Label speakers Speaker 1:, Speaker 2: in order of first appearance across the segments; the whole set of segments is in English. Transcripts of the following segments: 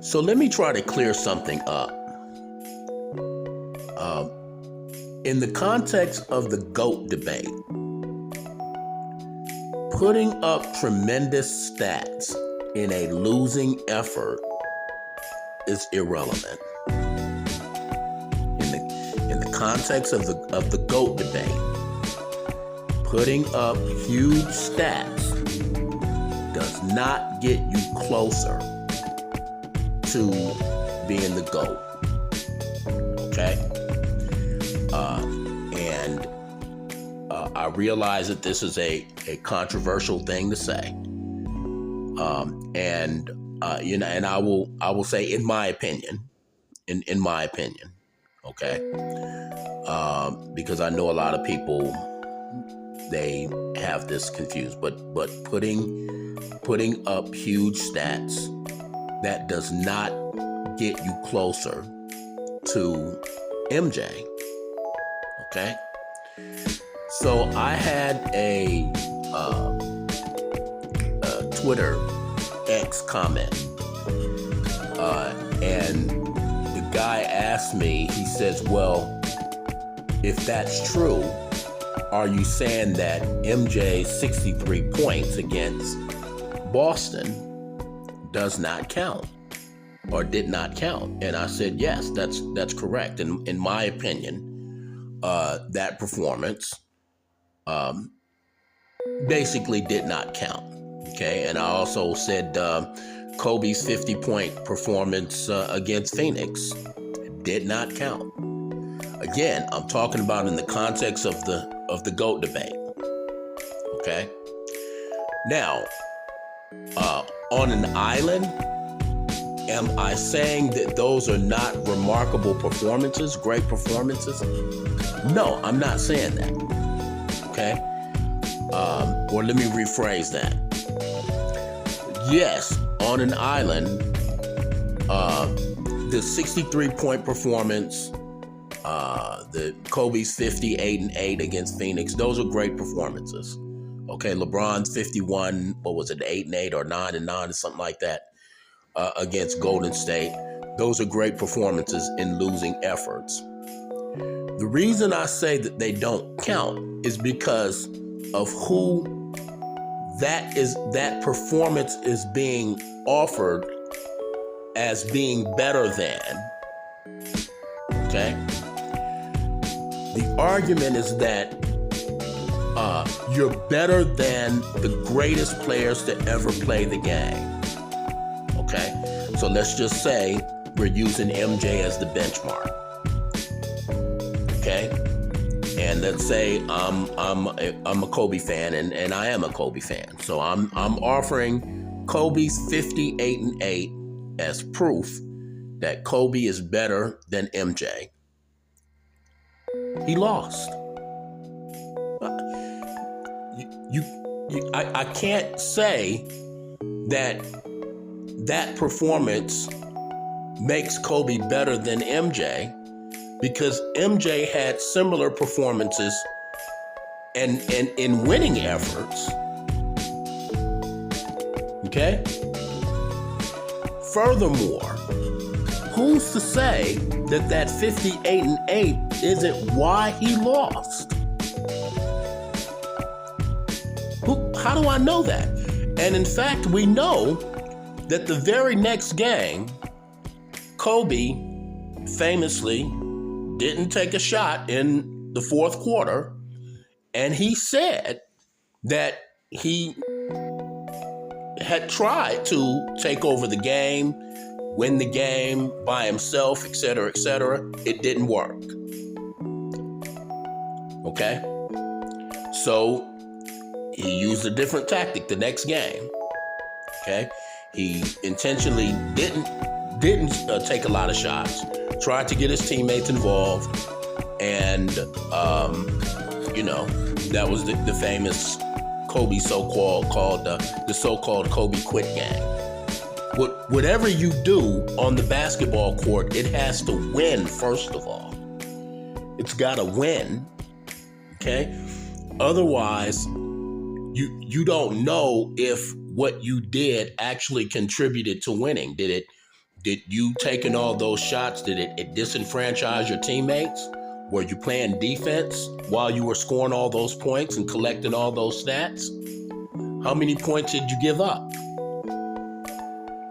Speaker 1: So let me try to clear something up. In the context of the GOAT debate, putting up tremendous stats in a losing effort is irrelevant. In the context of the GOAT debate, putting up huge stats does not get you closer to being the GOAT. Okay? I realize that this is a controversial thing to say. And I will say in my opinion, okay? Because I know a lot of people, they have this confused, but putting up huge stats, that does not get you closer to MJ, okay? So I had a Twitter X comment, and the guy asked me, he says, well, if that's true, are you saying that MJ's 63 points against Boston does not count or did not count? And I said, yes, that's correct. And in my opinion, that performance basically did not count. Okay. And I also said Kobe's 50-point performance against Phoenix did not count. Again, I'm talking about in the context of the GOAT debate. Okay. Now, on an island, am I saying that those are not remarkable performances, great performances? No, I'm not saying that. Okay? Or let me rephrase that. Yes, on an island, the 63-point performance, the Kobe's 58-8 against Phoenix, those are great performances. Okay, LeBron's 51, what was it, 8-8 or 9-9 or something like that, against Golden State. Those are great performances in losing efforts. The reason I say that they don't count is because of who that performance is being offered as being better than. Okay? The argument is that you're better than the greatest players to ever play the game. Okay? So let's just say we're using MJ as the benchmark. Okay? And let's say I'm a Kobe fan, and I am a Kobe fan. So I'm offering Kobe's 58-8 as proof that Kobe is better than MJ. He lost. I can't say that performance makes Kobe better than MJ, because MJ had similar performances and in winning efforts. Okay? Furthermore, who's to say that 58-8 isn't why he lost? How do I know that? And in fact, we know that the very next game, Kobe famously didn't take a shot in the fourth quarter, and he said that he had tried to take over the game, win the game by himself, etc., etc. It didn't work. Okay? So he used a different tactic the next game. Okay? He intentionally didn't take a lot of shots, tried to get his teammates involved, and that was the famous Kobe the so-called Kobe quit game. Whatever you do on the basketball court, it has to win first of all. It's got to win, okay? Otherwise, you don't know if what you did actually contributed to winning. Did you taking all those shots, did it disenfranchise your teammates? Were you playing defense while you were scoring all those points and collecting all those stats? How many points did you give up?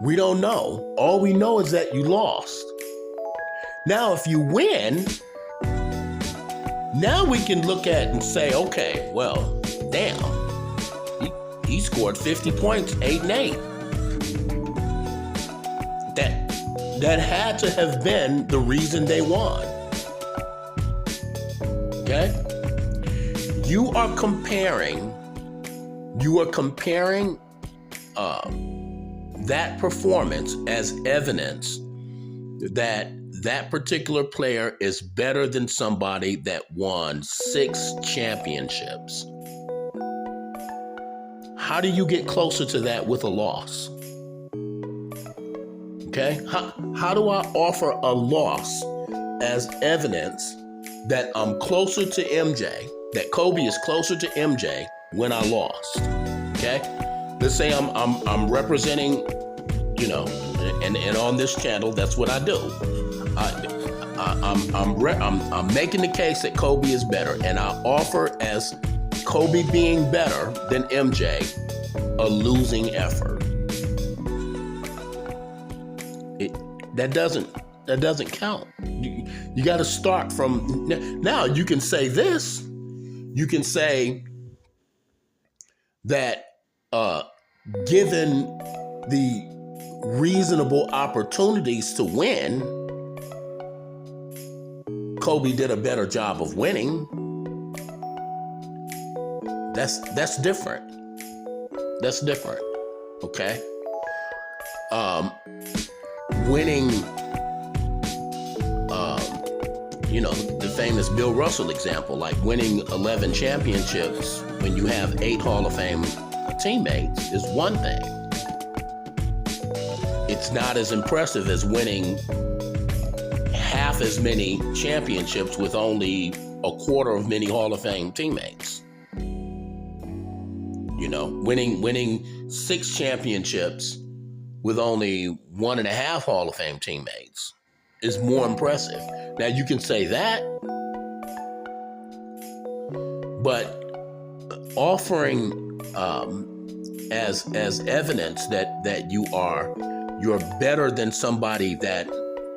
Speaker 1: We don't know. All we know is that you lost. Now, if you win, now we can look at and say, okay, well, damn, he scored 50 points, 8 and 8. That had to have been the reason they won. Okay? You are comparing that performance as evidence that particular player is better than somebody that won 6 championships. How do you get closer to that with a loss? Okay? How do I offer a loss as evidence that I'm closer to MJ, that Kobe is closer to MJ when I lost? Okay? Let's say I'm representing, and on this channel, that's what I do. I'm making the case that Kobe is better, and I offer as Kobe being better than MJ a losing effort. That doesn't count. You got to start from now. You can say this. You can say that given the reasonable opportunities to win, Kobe did a better job of winning. That's different. That's different. Okay. Winning, the famous Bill Russell example, like winning 11 championships when you have 8 Hall of Fame teammates is one thing. It's not as impressive as winning half as many championships with only a quarter of many Hall of Fame teammates. Winning 6 championships with only 1.5 Hall of Fame teammates is more impressive. Now you can say that, but offering as evidence that you're better than somebody that,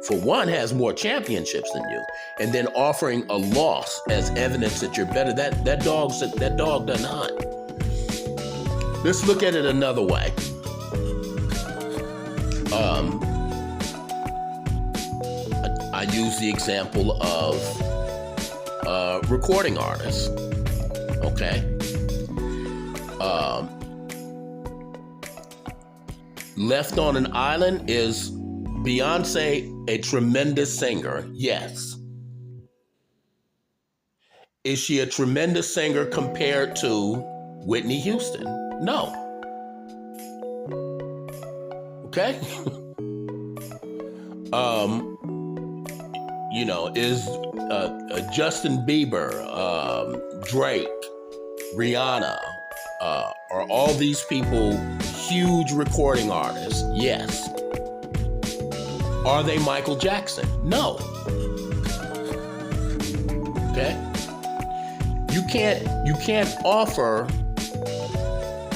Speaker 1: for one, has more championships than you, and then offering a loss as evidence that you're better, that dog doesn't hunt. Let's look at it another way. I use the example of recording artists. Okay. Left on an Island, is Beyonce a tremendous singer? Yes. Is she a tremendous singer compared to Whitney Houston? No. Okay? Is Justin Bieber, Drake, Rihanna, are all these people huge recording artists? Yes. Are they Michael Jackson? No. Okay? You can't offer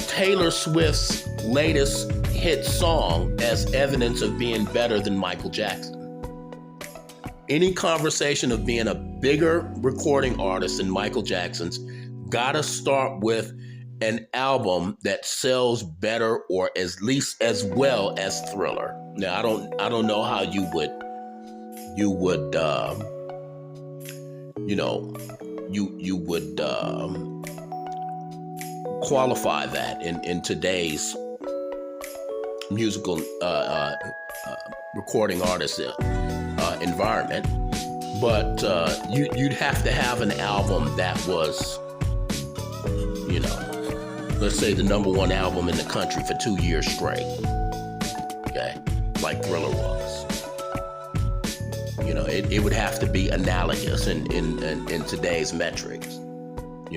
Speaker 1: Taylor Swift's latest hit song as evidence of being better than Michael Jackson. Any conversation of being a bigger recording artist than Michael Jackson's gotta start with an album that sells better or at least as well as Thriller. Now, I don't know how you would qualify that in today's musical recording artist environment, but you'd have to have an album that was, let's say the #1 album in the country for 2 years straight. Okay, like Thriller was. It would have to be analogous in today's metrics.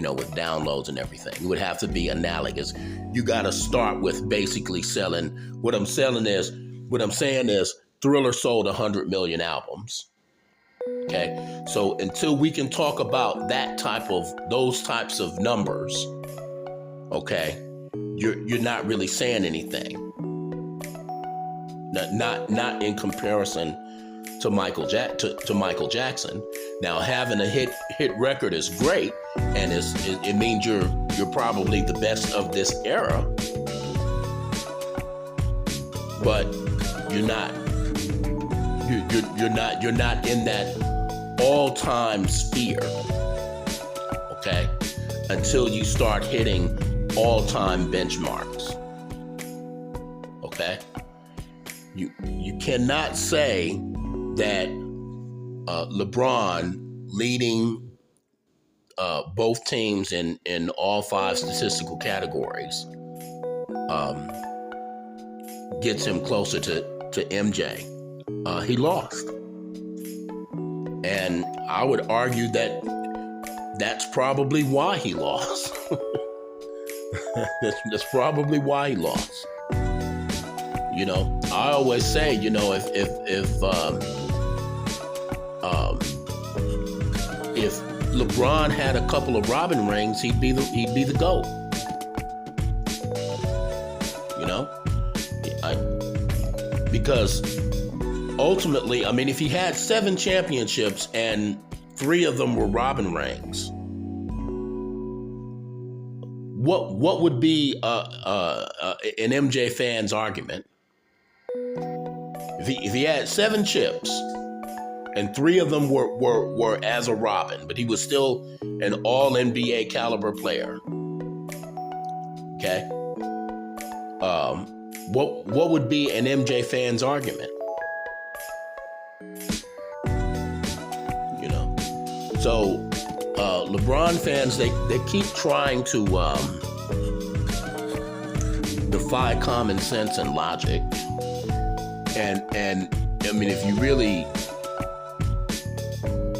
Speaker 1: with downloads and everything. It would have to be analogous. You got to start with basically selling. What I'm saying is Thriller sold 100 million albums. Okay. So until we can talk about those types of numbers, okay, you're not really saying anything. Not in comparison to Michael Jackson. Now, having a hit record is great, and it means you're probably the best of this era, but you're not in that all-time sphere, okay? Until you start hitting all-time benchmarks, okay? You cannot say that LeBron leading both teams in all 5 statistical categories gets him closer to MJ. He lost. And I would argue that that's probably why he lost. That's probably why he lost. I always say, if LeBron had a couple of Robin rings, he'd be the GOAT. Because ultimately, if he had 7 championships and 3 of them were Robin rings, what would be an MJ fan's argument? If he had 7 chips and 3 of them were as a Robin, but he was still an all NBA caliber player. Okay. What would be an MJ fan's argument? So LeBron fans, they keep trying to defy common sense and logic. And if you really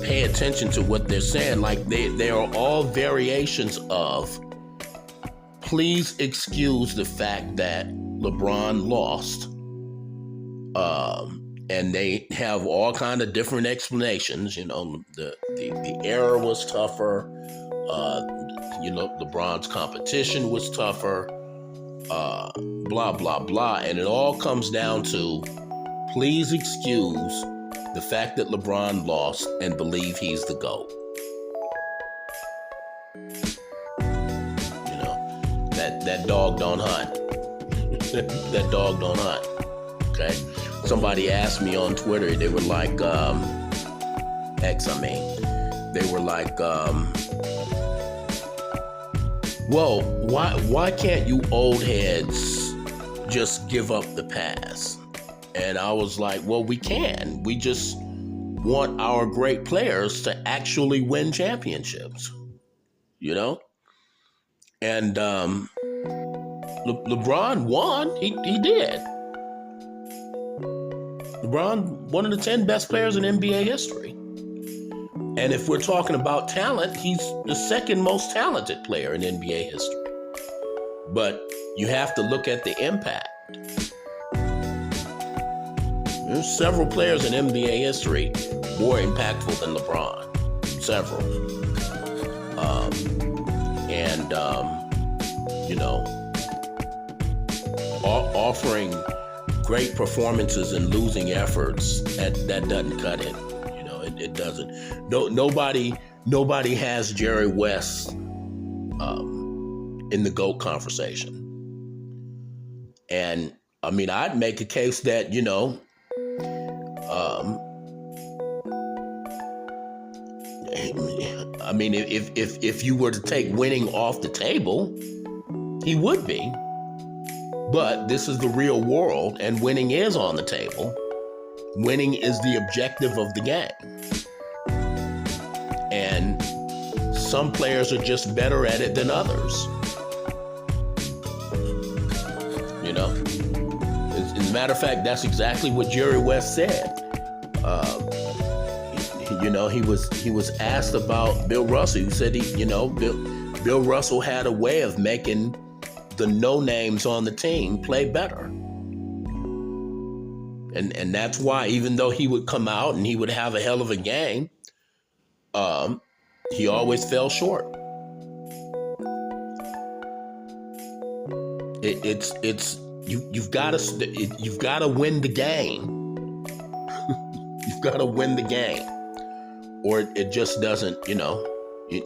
Speaker 1: pay attention to what they're saying, like they are all variations of, please excuse the fact that LeBron lost. And they have all kind of different explanations. The era was tougher. LeBron's competition was tougher. Blah, blah, blah. And it all comes down to, please excuse the fact that LeBron lost and believe he's the GOAT. That dog don't hunt. That dog don't hunt. Okay? Somebody asked me on Twitter, they were like, they were like, well, why can't you old heads just give up the pass? And I was like, well, we can. We just want our great players to actually win championships, And LeBron won. He did. LeBron, one of the 10 best players in NBA history. And if we're talking about talent, he's the second most talented player in NBA history. But you have to look at the impact. There's several players in NBA history more impactful than LeBron. Several. Offering great performances and losing efforts, that doesn't cut it. It doesn't. Nobody has Jerry West in the GOAT conversation. And I'd make a case that, if you were to take winning off the table, he would be. But this is the real world, and winning is on the table. Winning is the objective of the game. And some players are just better at it than others. As a matter of fact, that's exactly what Jerry West said. He was asked about Bill Russell, who said Bill Russell had a way of making the no names on the team play better. And that's why, even though he would come out and he would have a hell of a game, he always fell short. You've got to win the game. You've got to win the game, or it just doesn't.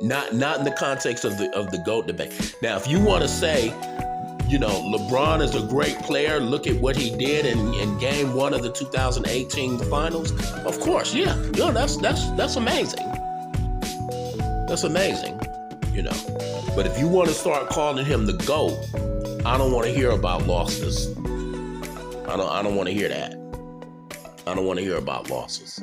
Speaker 1: Not in the context of the GOAT debate. Now, if you want to say, LeBron is a great player, look at what he did in game 1 of the 2018 finals. Of course, yeah, that's amazing. That's amazing, But if you want to start calling him the GOAT, I don't want to hear about losses. I don't want to hear that. I don't want to hear about losses.